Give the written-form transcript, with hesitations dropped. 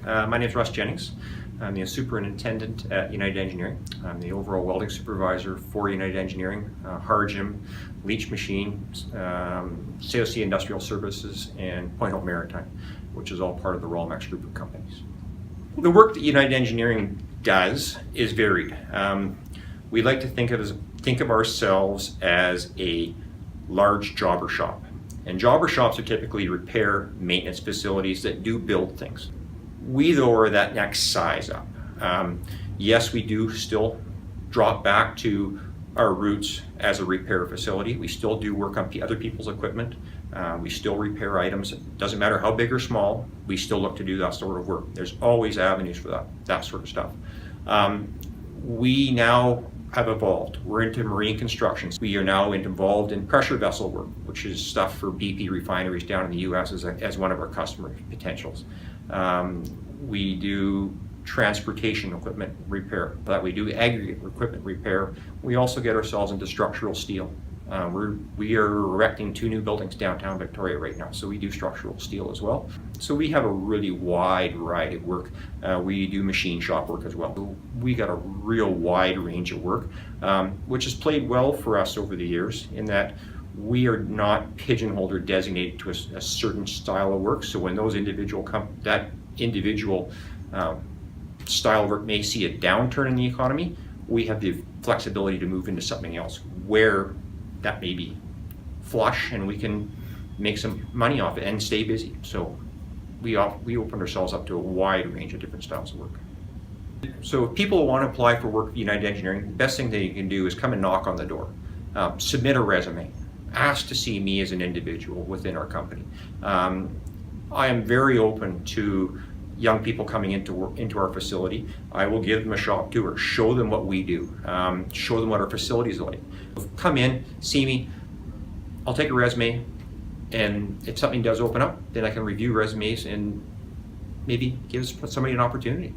My name is Russ Jennings. I'm the superintendent at United Engineering. I'm the overall welding supervisor for United Engineering, Hargym, Leach Machine, COC Industrial Services, and Point Hope Maritime, which is all part of the Ralmax Group of Companies. The work that United Engineering does is varied. We like to think of ourselves as a large jobber shop. And jobber shops are typically repair maintenance facilities that do build things. We, though, are that next size up. Yes, we do still drop back to our roots as a repair facility. We still do work on other people's equipment. We still repair items. It doesn't matter how big or small, we still look to do that sort of work. There's always avenues for that sort of stuff. We now have evolved. We're into marine construction. We are now involved in pressure vessel work, which is stuff for BP refineries down in the US as one of our customer potentials. We do transportation equipment repair, but we do aggregate equipment repair. We also get ourselves into structural steel. We are erecting 2 new buildings downtown Victoria right now, so we do structural steel as well. So we have a really wide variety of work. We do machine shop work as well. So we got a real wide range of work, which has played well for us over the years in that we are not pigeonholed or designated to a certain style of work. So when those individual style of work may see a downturn in the economy, we have the flexibility to move into something else where that may be flush and we can make some money off it and stay busy. So we open ourselves up to a wide range of different styles of work. So if people want to apply for work at United Engineering, the best thing that you can do is come and knock on the door. Submit a resume. Ask to see me as an individual within our company. I am very open to young people coming into our facility. I will give them a shop tour, show them what we do, show them what our facilities are like. Come in, see me, I'll take a resume, and if something does open up, then I can review resumes and maybe give somebody an opportunity.